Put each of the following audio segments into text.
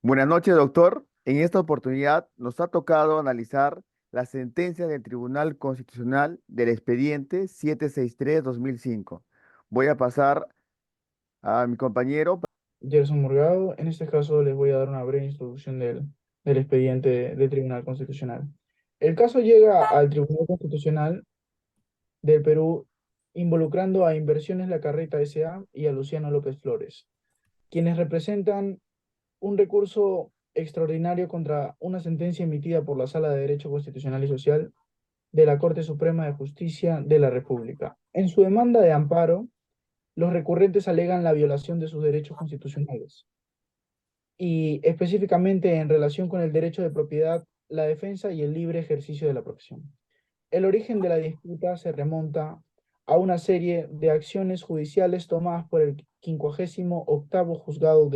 Buenas noches, doctor. En esta oportunidad nos ha tocado analizar la sentencia del Tribunal Constitucional del expediente 763/2005. Voy a pasar a mi compañero. Gerson Morgado. En este caso les voy a dar una breve introducción del expediente del Tribunal Constitucional. El caso llega al Tribunal Constitucional del Perú involucrando a Inversiones La Carreta S.A. y a Luciano López Flores, quienes representan un recurso extraordinario contra una sentencia emitida por la Sala de Derecho Constitucional y Social de la Corte Suprema de Justicia de la República. En su demanda de amparo, los recurrentes alegan la violación de sus derechos constitucionales y específicamente en relación con el derecho de propiedad, la defensa y el libre ejercicio de la profesión. El origen de la disputa se remonta a una serie de acciones judiciales tomadas por el 58º Juzgado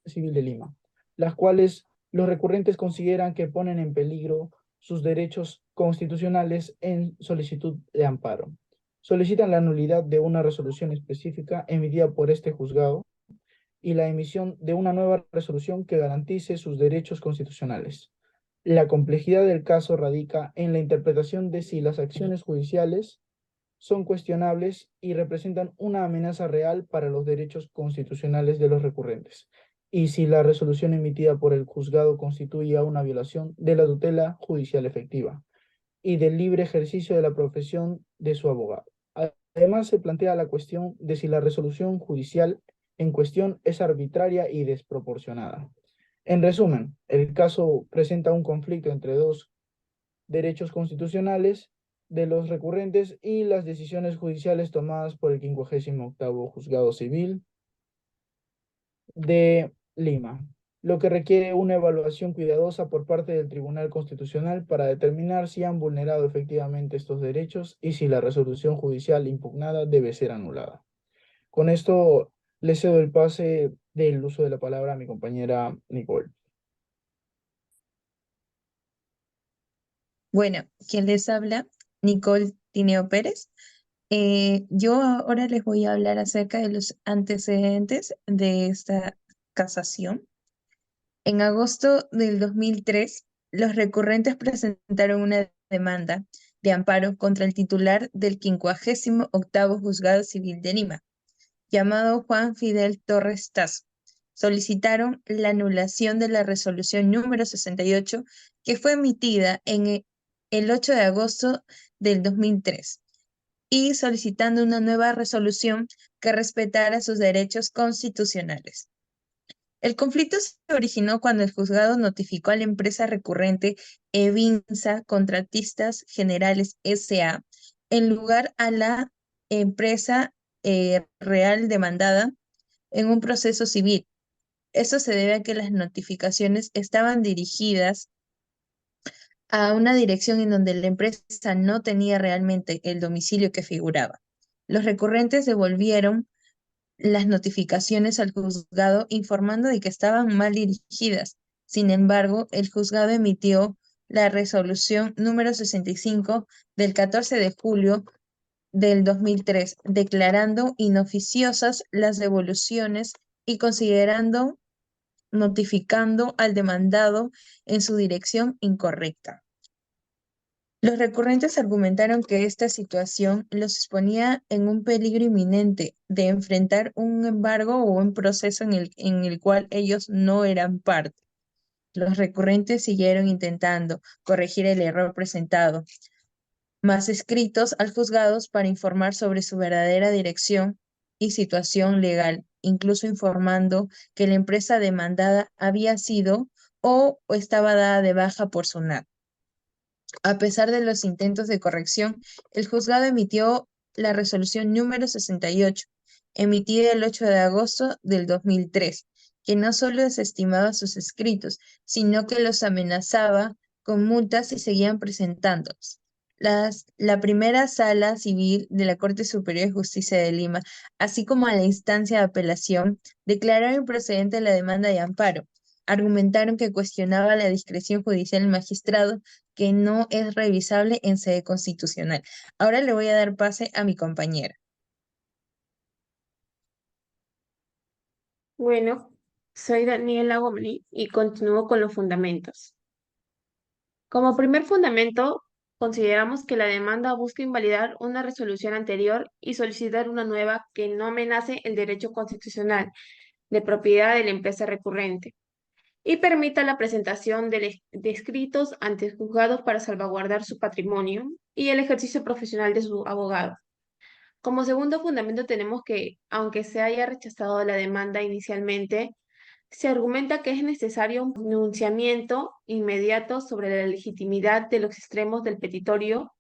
Civil de Lima, las cuales los recurrentes consideran que ponen en peligro sus derechos constitucionales en solicitud de amparo. Solicitan la nulidad de una resolución específica emitida por este juzgado y la emisión de una nueva resolución que garantice sus derechos constitucionales. La complejidad del caso radica en la interpretación de si las acciones judiciales son cuestionables y representan una amenaza real para los derechos constitucionales de los recurrentes, y si la resolución emitida por el juzgado constituye una violación de la tutela judicial efectiva y del libre ejercicio de la profesión de su abogado. Además, se plantea la cuestión de si la resolución judicial en cuestión es arbitraria y desproporcionada. En resumen, el caso presenta un conflicto entre dos derechos constitucionales de los recurrentes y las decisiones judiciales tomadas por el 58º Juzgado Civil de Lima, lo que requiere una evaluación cuidadosa por parte del Tribunal Constitucional para determinar si han vulnerado efectivamente estos derechos y si la resolución judicial impugnada debe ser anulada. Con esto le cedo el pase del uso de la palabra a mi compañera Nicole. Bueno, quien les habla, Nicole Tineo Pérez. Yo ahora les voy a hablar acerca de los antecedentes de esta casación. En agosto del 2003, los recurrentes presentaron una demanda de amparo contra el titular del 58º Juzgado Civil de Lima, llamado Juan Fidel Torres Tasso. Solicitaron la anulación de la resolución número 68 que fue emitida en el 8 de agosto del 2003 y solicitando una nueva resolución que respetara sus derechos constitucionales. El conflicto se originó cuando el juzgado notificó a la empresa recurrente Evinsa Contratistas Generales S.A. en lugar a la empresa real demandada en un proceso civil. Esto se debe a que las notificaciones estaban dirigidas a una dirección en donde la empresa no tenía realmente el domicilio que figuraba. Los recurrentes devolvieron las notificaciones al juzgado informando de que estaban mal dirigidas. Sin embargo, el juzgado emitió la resolución número 65 del 14 de julio del 2003, declarando inoficiosas las devoluciones y considerando notificando al demandado en su dirección incorrecta. Los recurrentes argumentaron que esta situación los exponía en un peligro inminente de enfrentar un embargo o un proceso en el cual ellos no eran parte. Los recurrentes siguieron intentando corregir el error presentado, más escritos al juzgados para informar sobre su verdadera dirección y situación legal, incluso informando que la empresa demandada había sido o estaba dada de baja por SUNAT. A pesar de los intentos de corrección, el juzgado emitió la resolución número 68, emitida el 8 de agosto del 2003, que no solo desestimaba sus escritos, sino que los amenazaba con multas si seguían presentándolos. La primera sala civil de la Corte Superior de Justicia de Lima, así como a la instancia de apelación, declararon improcedente la demanda de amparo. Argumentaron que cuestionaba la discreción judicial del magistrado, que no es revisable en sede constitucional. Ahora le voy a dar pase a mi compañera. Bueno, Soy Daniela Gomeli y continúo con los fundamentos. Como primer fundamento, consideramos que la demanda busca invalidar una resolución anterior y solicitar una nueva que no amenace el derecho constitucional de propiedad de la empresa recurrente y permita la presentación de escritos ante el juzgado para salvaguardar su patrimonio y el ejercicio profesional de su abogado. Como segundo fundamento tenemos que, aunque se haya rechazado la demanda inicialmente, se argumenta que es necesario un pronunciamiento inmediato sobre la legitimidad de los extremos del petitorio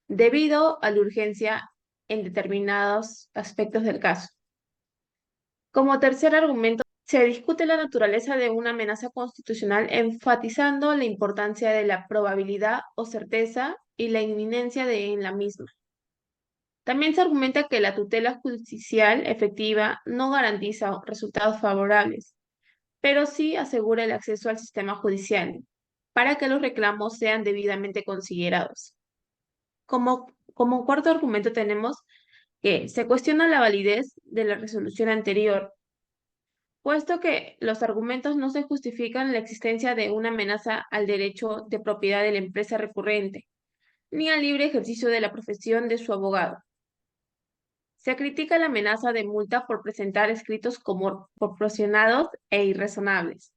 debido a la urgencia en determinados aspectos del caso. Como tercer argumento, se discute la naturaleza de una amenaza constitucional enfatizando la importancia de la probabilidad o certeza y la inminencia de la misma. También se argumenta que la tutela judicial efectiva no garantiza resultados favorables, pero sí asegura el acceso al sistema judicial para que los reclamos sean debidamente considerados. Como cuarto argumento tenemos que se cuestiona la validez de la resolución anterior, puesto que los argumentos no se justifican la existencia de una amenaza al derecho de propiedad de la empresa recurrente, ni al libre ejercicio de la profesión de su abogado. Se critica la amenaza de multa por presentar escritos como proporcionados e irrazonables.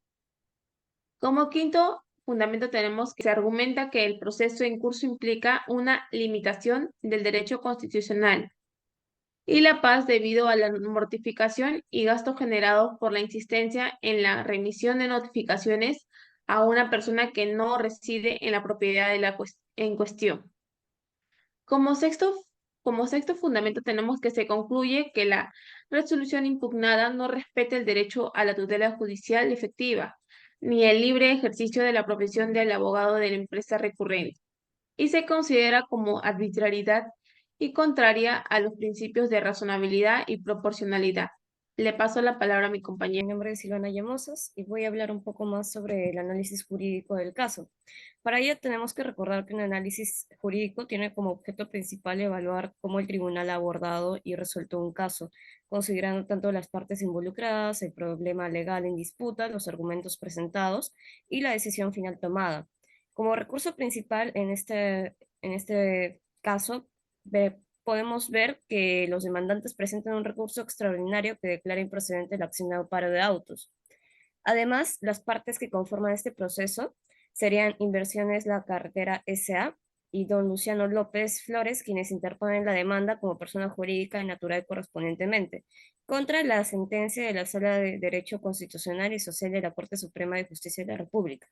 Como quinto fundamento tenemos que se argumenta que el proceso en curso implica una limitación del derecho constitucional y la paz debido a la mortificación y gasto generado por la insistencia en la remisión de notificaciones a una persona que no reside en la propiedad en cuestión. Como sexto, como sexto fundamento tenemos que se concluye que la resolución impugnada no respeta el derecho a la tutela judicial efectiva, ni el libre ejercicio de la profesión del abogado de la empresa recurrente, y se considera como arbitrariedad y contraria a los principios de razonabilidad y proporcionalidad. Le paso la palabra a mi compañera. Mi nombre es Silvana Llamosas y voy a hablar un poco más sobre el análisis jurídico del caso. Para ello tenemos que recordar que un análisis jurídico tiene como objeto principal evaluar cómo el tribunal ha abordado y resuelto un caso, considerando tanto las partes involucradas, el problema legal en disputa, los argumentos presentados y la decisión final tomada. Como recurso principal en este caso, podemos ver que los demandantes presentan un recurso extraordinario que declara improcedente la acción de amparo de autos. Además, las partes que conforman este proceso serían Inversiones La Carretera S.A. y don Luciano López Flores, quienes interponen la demanda como persona jurídica y natural correspondientemente, contra la sentencia de la Sala de Derecho Constitucional y Social de la Corte Suprema de Justicia de la República.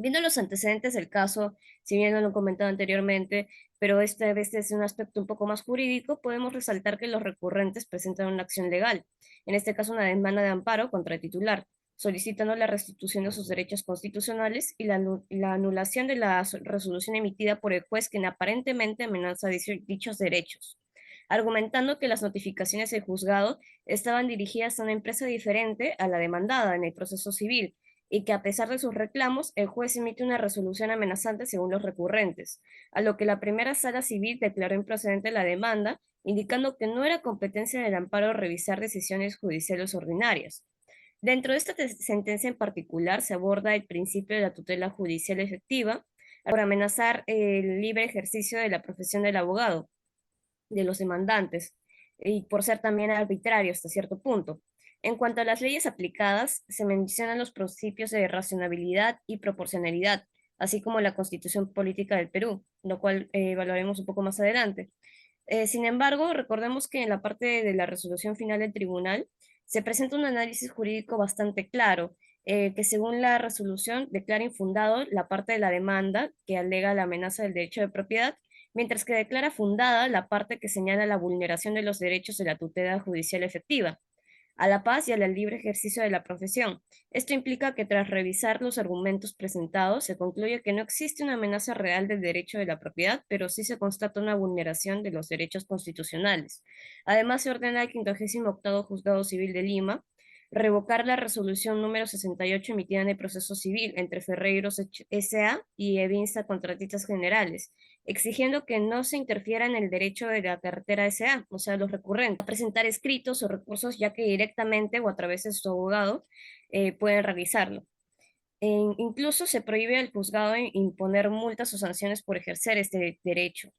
Viendo los antecedentes del caso, si bien no lo he comentado anteriormente, pero esta vez desde un aspecto un poco más jurídico, podemos resaltar que los recurrentes presentan una acción legal, en este caso una demanda de amparo contra el titular, solicitando la restitución de sus derechos constitucionales y la anulación de la resolución emitida por el juez quien aparentemente amenaza dichos derechos, argumentando que las notificaciones del juzgado estaban dirigidas a una empresa diferente a la demandada en el proceso civil, y que a pesar de sus reclamos, el juez emite una resolución amenazante según los recurrentes, a lo que la primera sala civil declaró improcedente la demanda, indicando que no era competencia del amparo revisar decisiones judiciales ordinarias. Dentro de esta sentencia en particular se aborda el principio de la tutela judicial efectiva por amenazar el libre ejercicio de la profesión del abogado, de los demandantes, y por ser también arbitrario hasta cierto punto. En cuanto a las leyes aplicadas, se mencionan los principios de racionalidad y proporcionalidad, así como la Constitución Política del Perú, lo cual evaluaremos un poco más adelante. Sin embargo, recordemos que en la parte de la resolución final del tribunal se presenta un análisis jurídico bastante claro, que según la resolución declara infundado la parte de la demanda que alega la amenaza del derecho de propiedad, mientras que declara fundada la parte que señala la vulneración de los derechos de la tutela judicial efectiva, a la paz y al libre ejercicio de la profesión. Esto implica que tras revisar los argumentos presentados, se concluye que no existe una amenaza real del derecho de la propiedad, pero sí se constata una vulneración de los derechos constitucionales. Además, se ordena al 58º Juzgado Civil de Lima revocar la resolución número 68 emitida en el proceso civil entre Ferreiros S.A. y Evinsa Contratistas Generales, exigiendo que no se interfiera en el derecho de la cartera S.A., o sea, los recurrentes, a presentar escritos o recursos, ya que directamente o a través de su abogado pueden realizarlo. Incluso se prohíbe al juzgado imponer multas o sanciones por ejercer este derecho.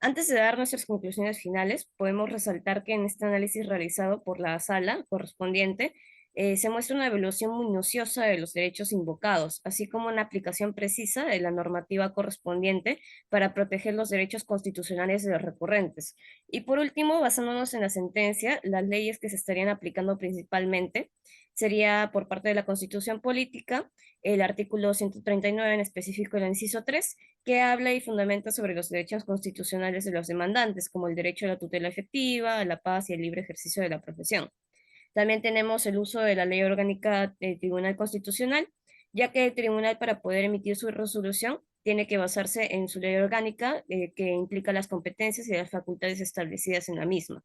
Antes de dar nuestras conclusiones finales, podemos resaltar que en este análisis realizado por la sala correspondiente, se muestra una evaluación minuciosa de los derechos invocados, así como una aplicación precisa de la normativa correspondiente para proteger los derechos constitucionales de los recurrentes. Y por último, basándonos en la sentencia, las leyes que se estarían aplicando principalmente sería por parte de la Constitución Política, el artículo 139 en específico, el inciso 3, que habla y fundamenta sobre los derechos constitucionales de los demandantes, como el derecho a la tutela efectiva, a la paz y el libre ejercicio de la profesión. También tenemos el uso de la ley orgánica del Tribunal Constitucional, ya que el tribunal, para poder emitir su resolución, tiene que basarse en su ley orgánica, que implica las competencias y las facultades establecidas en la misma.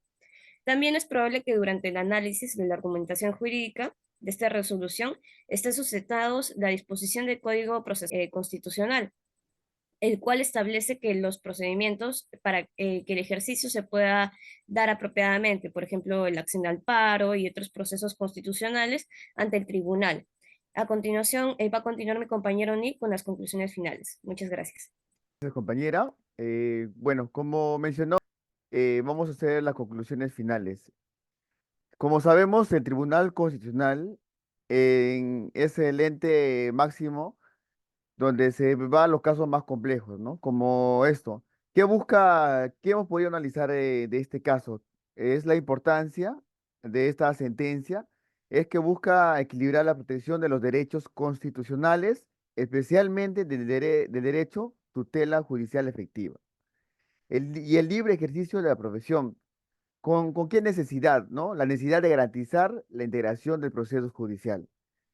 También es probable que durante el análisis de la argumentación jurídica de esta resolución esté suscitados la disposición del Código Constitucional, el cual establece que los procedimientos para que el ejercicio se pueda dar apropiadamente, por ejemplo, el acceso al paro y otros procesos constitucionales ante el tribunal. A continuación, va a continuar mi compañero Nick con las conclusiones finales. Muchas gracias. Gracias, compañera. Bueno, como mencionó, vamos a hacer las conclusiones finales. Como sabemos, el Tribunal Constitucional es el ente máximo donde se va a los casos más complejos, ¿no? Como esto. ¿Qué busca, qué hemos podido analizar de este caso? Es la importancia de esta sentencia, es que busca equilibrar la protección de los derechos constitucionales, especialmente del derecho tutela judicial efectiva, y el libre ejercicio de la profesión. ¿Con qué necesidad, no? La necesidad de garantizar la integración del proceso judicial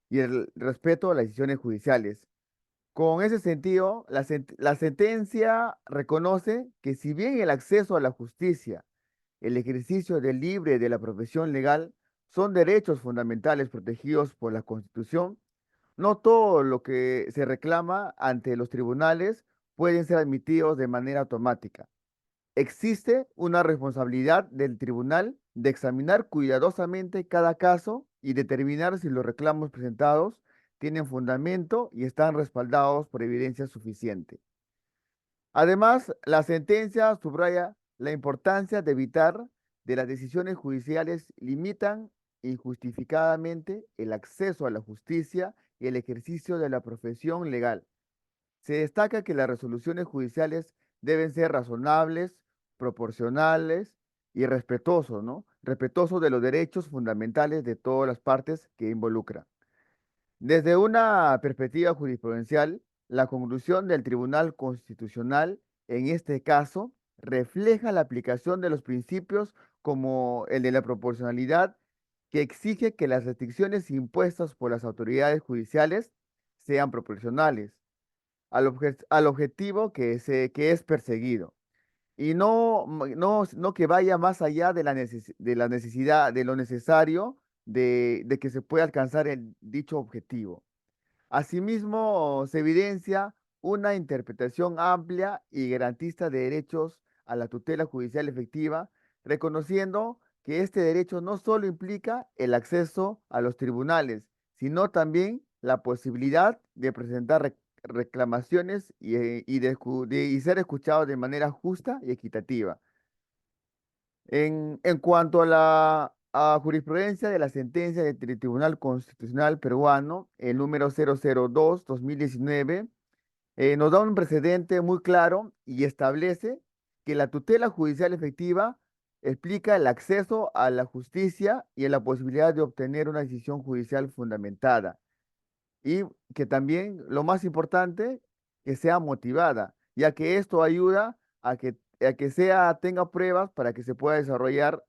y el respeto a las decisiones judiciales. Con ese sentido, la sentencia reconoce que si bien el acceso a la justicia, el ejercicio del libre de la profesión legal son derechos fundamentales protegidos por la Constitución, no todo lo que se reclama ante los tribunales pueden ser admitidos de manera automática. Existe una responsabilidad del tribunal de examinar cuidadosamente cada caso y determinar si los reclamos presentados tienen fundamento y están respaldados por evidencia suficiente. Además, la sentencia subraya la importancia de evitar de las decisiones judiciales limitan injustificadamente el acceso a la justicia y el ejercicio de la profesión legal. Se destaca que las resoluciones judiciales deben ser razonables, proporcionales y respetuosos, ¿no? Respetuosos de los derechos fundamentales de todas las partes que involucran. Desde una perspectiva jurisprudencial, la conclusión del Tribunal Constitucional, en este caso, refleja la aplicación de los principios como el de la proporcionalidad, que exige que las restricciones impuestas por las autoridades judiciales sean proporcionales al objetivo que es perseguido y no que vaya más allá de de la necesidad, de lo necesario de que se pueda alcanzar dicho objetivo. Asimismo, se evidencia una interpretación amplia y garantista de derechos a la tutela judicial efectiva, reconociendo que este derecho no solo implica el acceso a los tribunales, sino también la posibilidad de presentar reclamaciones y ser escuchados de manera justa y equitativa. En cuanto a la jurisprudencia de la sentencia del Tribunal Constitucional Peruano, el número 002/2019, nos da un precedente muy claro y establece que la tutela judicial efectiva explica el acceso a la justicia y la posibilidad de obtener una decisión judicial fundamentada. Y que también, lo más importante, que sea motivada, ya que esto ayuda a que tenga pruebas para que se pueda desarrollar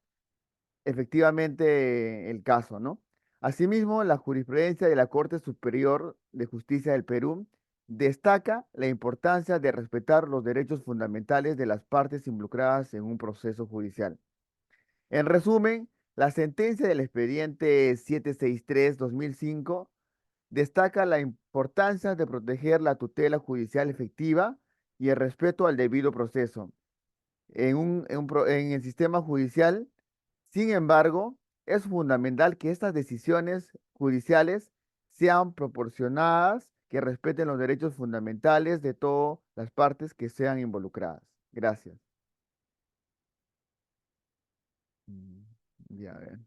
efectivamente el caso, ¿no? Asimismo, la jurisprudencia de la Corte Superior de Justicia del Perú destaca la importancia de respetar los derechos fundamentales de las partes involucradas en un proceso judicial. En resumen, la sentencia del expediente 763/2005 destaca la importancia de proteger la tutela judicial efectiva y el respeto al debido proceso en el sistema judicial. Sin embargo, es fundamental que estas decisiones judiciales sean proporcionadas, que respeten los derechos fundamentales de todas las partes que sean involucradas. Gracias. Mm, Ya, a ver.